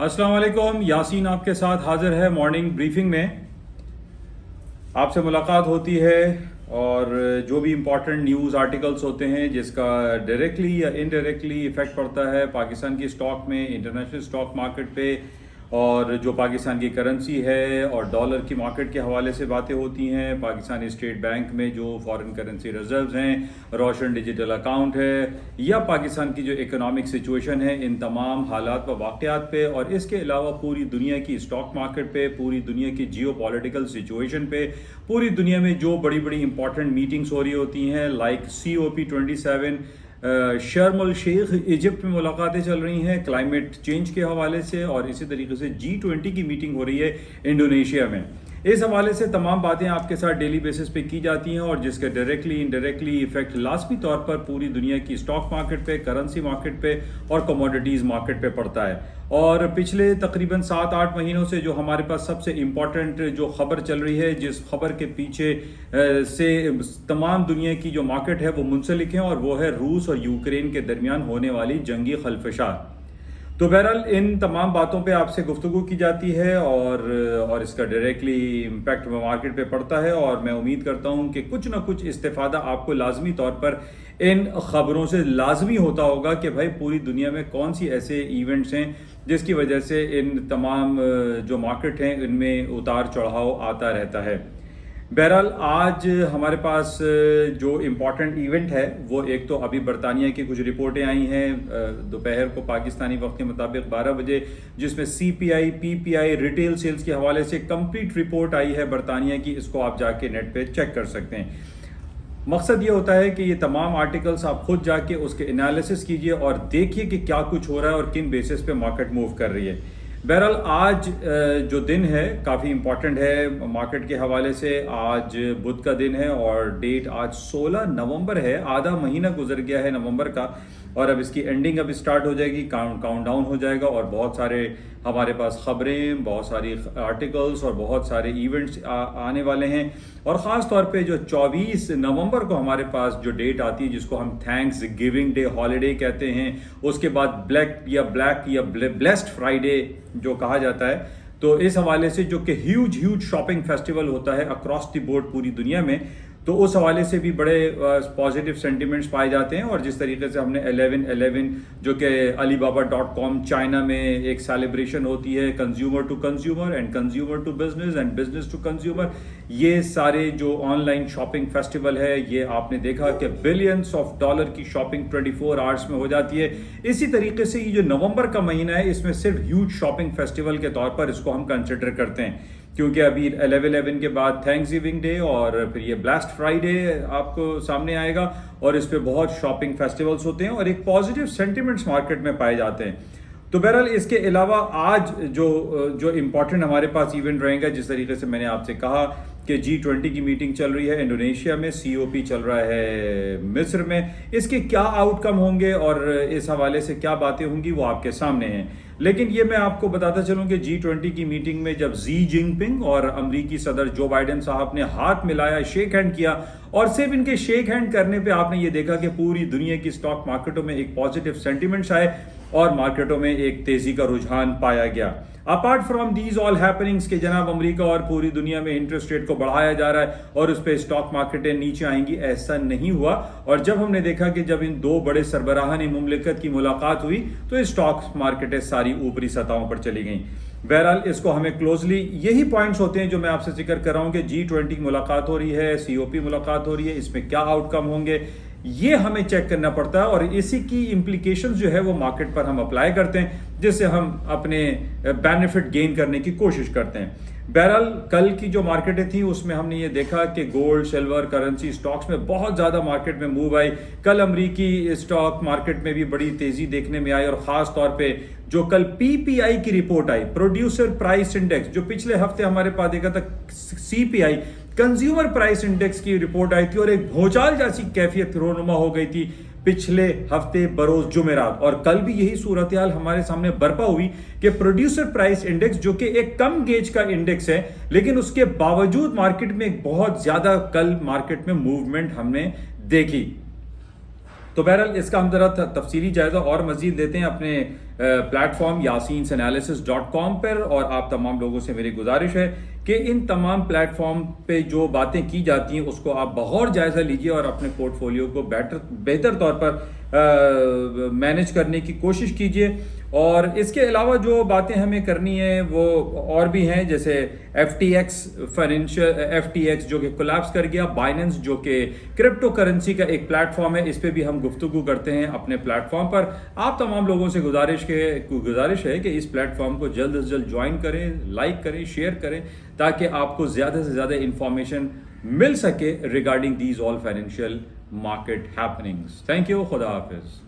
अस्सलाम वालेकुम। यासीन आपके साथ हाजिर है मॉर्निंग ब्रीफिंग में। आपसे मुलाकात होती है और जो भी इम्पोर्टेंट न्यूज़ आर्टिकल्स होते हैं जिसका डायरेक्टली या इनडायरेक्टली इफ़ेक्ट पड़ता है पाकिस्तान की स्टॉक में, इंटरनेशनल स्टॉक मार्केट पे, और जो पाकिस्तान की करेंसी है और डॉलर की मार्केट के हवाले से बातें होती हैं। पाकिस्तानी स्टेट बैंक में जो फॉरेन करेंसी रिजर्व्स हैं, रोशन डिजिटल अकाउंट है, या पाकिस्तान की जो इकोनॉमिक सिचुएशन है, इन तमाम हालात व वाक़यात पे, और इसके अलावा पूरी दुनिया की स्टॉक मार्केट पे, पूरी दुनिया की जियो पॉलिटिकल सिचुएशन पे, पूरी दुनिया में जो बड़ी बड़ी इंपॉर्टेंट मीटिंग्स हो रही होती हैं लाइक COP27, शर्म अल शेख इजिप्ट में मुलाकातें चल रही हैं क्लाइमेट चेंज के हवाले से, और इसी तरीके से G20 की मीटिंग हो रही है इंडोनेशिया में। इस हवाले से तमाम बातें आपके साथ डेली बेसिस पे की जाती हैं और जिसके डायरेक्टली इनडायरेक्टली इफेक्ट लाजमी तौर पर पूरी दुनिया की स्टॉक मार्केट पे, करेंसी मार्केट पे और कमोडिटीज़ मार्केट पे पड़ता है। और पिछले तकरीबन 7-8 महीनों से जो हमारे पास सबसे इम्पॉर्टेंट जो खबर चल रही है, जिस खबर के पीछे से तमाम दुनिया की जो मार्केट है वो मुंसलिक है, और वो है रूस और यूक्रेन के दरमियान होने वाली जंगी खलफशार। तो बहरहाल इन तमाम बातों पे आपसे गुफ्तगू की जाती है और इसका डायरेक्टली इम्पैक्ट मार्केट पे पड़ता है, और मैं उम्मीद करता हूँ कि कुछ ना कुछ इस्तेफादा आपको लाजमी तौर पर इन खबरों से लाजमी होता होगा कि भाई पूरी दुनिया में कौन सी ऐसे इवेंट्स हैं जिसकी वजह से इन तमाम जो मार्केट हैं इनमें उतार चढ़ाव आता रहता है। बहरहाल आज हमारे पास जो इम्पोर्टेंट इवेंट है वो एक तो अभी बरतानिया की कुछ रिपोर्टें आई हैं दोपहर को पाकिस्तानी वक्त के मुताबिक 12 बजे, जिसमें CPI PPI रिटेल सेल्स के हवाले से कंप्लीट रिपोर्ट आई है बरतानिया की। इसको आप जाके नेट पे चेक कर सकते हैं। मकसद ये होता है कि ये तमाम आर्टिकल्स आप खुद जाके उसके एनालिसिस कीजिए और देखिए कि क्या कुछ हो रहा है और किन बेसिस पे मार्केट मूव कर रही है। बहरहाल आज जो दिन है काफ़ी इम्पॉर्टेंट है मार्केट के हवाले से। आज बुध का दिन है और डेट आज 16 नवंबर है। आधा महीना गुजर गया है नवंबर का, और अब इसकी एंडिंग अब स्टार्ट हो जाएगी, काउंट डाउन हो जाएगा, और बहुत सारे हमारे पास खबरें, बहुत सारी आर्टिकल्स और बहुत सारे इवेंट्स आने वाले हैं। और ख़ास तौर पे जो 24 नवंबर को हमारे पास जो डेट आती है जिसको हम थैंक्स गिविंग डे हॉलीडे कहते हैं, उसके बाद ब्लैक या ब्लेस्ड फ्राइडे जो कहा जाता है, तो इस हवाले से जो कि ह्यूज शॉपिंग फेस्टिवल होता है अक्रॉस द बोर्ड पूरी दुनिया में, तो उस हवाले से भी बड़े पॉजिटिव सेंटिमेंट्स पाए जाते हैं। और जिस तरीके से हमने 11/11 जो कि alibaba.com चाइना में एक सेलिब्रेशन होती है, consumer to consumer and consumer to business and business to consumer, ये सारे जो ऑनलाइन शॉपिंग फेस्टिवल है ये आपने देखा कि बिलियंस ऑफ डॉलर की शॉपिंग 24 आवर्स में हो जाती है। इसी तरीके से ये जो नवंबर का महीना है इसमें सिर्फ ह्यूज शॉपिंग फेस्टिवल के तौर पर इसको हम कंसिडर करते हैं, क्योंकि अभी 11/11 के बाद थैंक्स गिविंग डे और फिर ये ब्लेस्ड फ्राइडे आपको सामने आएगा, और इस पे बहुत शॉपिंग फेस्टिवल्स होते हैं और एक पॉजिटिव सेंटिमेंट्स मार्केट में पाए जाते हैं। तो बहरहाल इसके अलावा आज जो इम्पोर्टेंट हमारे पास इवेंट रहेगा, जिस तरीके से मैंने आपसे कहा कि G20 की मीटिंग चल रही है इंडोनेशिया में, COP चल रहा है मिस्र में, इसके क्या आउटकम होंगे और इस हवाले से क्या बातें होंगी वो आपके सामने हैं। लेकिन ये मैं आपको बताता चलूं कि G20 की मीटिंग में जब Xi Jinping और अमरीकी सदर जो बाइडेन साहब ने हाथ मिलाया, शेक हैंड किया, और सिर्फ इनके शेक हैंड करने पे आपने ये देखा कि पूरी दुनिया की स्टॉक मार्केटों में एक पॉजिटिव सेंटिमेंट्स आए और मार्केटों में एक तेजी का रुझान पाया गया। Apart from these all happenings के जनाब अमेरिका और पूरी दुनिया में इंटरेस्ट रेट को बढ़ाया जा रहा है और उस पर स्टॉक मार्केटें नीचे आएंगी, ऐसा नहीं हुआ। और जब हमने देखा कि जब इन दो बड़े सरबराहान मुमलिकत की मुलाकात हुई तो स्टॉक मार्केटें सारी ऊपरी सतहों पर चली गई। बहरहाल इसको हमें क्लोजली यही पॉइंट्स होते हैं जो मैं आपसे जिक्र कर रहा हूं कि G20 मुलाकात हो रही है, COP मुलाकात हो रही है, इसमें क्या आउटकम होंगे ये हमें चेक करना पड़ता है, और इसी की इम्प्लीकेशंस जो है वो मार्केट पर हम अप्लाई करते हैं, जिससे हम अपने बेनिफिट गेन करने की कोशिश करते हैं। बहरहाल कल की जो मार्केटें थी उसमें हमने ये देखा कि गोल्ड, सिल्वर, करेंसी स्टॉक्स में बहुत ज़्यादा मार्केट में मूव आई। कल अमरीकी स्टॉक मार्केट में भी बड़ी तेज़ी देखने में आई, और ख़ास तौर पे जो कल PPI की रिपोर्ट आई, प्रोड्यूसर प्राइस इंडेक्स, जो पिछले हफ्ते हमारे पास देखा था CPI कंज्यूमर प्राइस इंडेक्स की रिपोर्ट आई थी, और एक भूचाल जैसी कैफियत रोनुमा हो गई थी पिछले हफ्ते बरोज जुमेरात। और कल भी यही सूरत हाल हमारे सामने बर्पा हुई कि प्रोड्यूसर प्राइस इंडेक्स जो कि एक कम गेज का इंडेक्स है, लेकिन उसके बावजूद मार्केट में बहुत ज्यादा कल मार्केट में मूवमेंट हमने देखी। تو بہرحال اس کا ہم ذرا تفصیلی جائزہ اور مزید لیتے ہیں اپنے پلیٹ فارم yasinsanalysis.com پر، اور آپ تمام لوگوں سے میری گزارش ہے کہ ان تمام پلیٹ فارم پہ جو باتیں کی جاتی ہیں اس کو آپ بغور جائزہ لیجئے اور اپنے پورٹ فولیو کو بہتر طور پر مینج کرنے کی کوشش کیجئے. اور اس کے علاوہ جو باتیں ہمیں کرنی ہیں وہ اور بھی ہیں، جیسے FTX جو کہ کولیپس کر گیا، بائننس جو کہ کرپٹو کرنسی کا ایک پلیٹ فارم ہے، اس پہ بھی ہم گفتگو کرتے ہیں اپنے پلیٹ فارم پر. آپ تمام لوگوں سے گزارش ہے کہ اس پلیٹ فارم کو جلد از جلد جوائن کریں، لائک کریں، شیئر کریں، تاکہ آپ کو زیادہ سے زیادہ انفارمیشن مل سکے regarding these all financial market happenings. Thank you. خدا حافظ.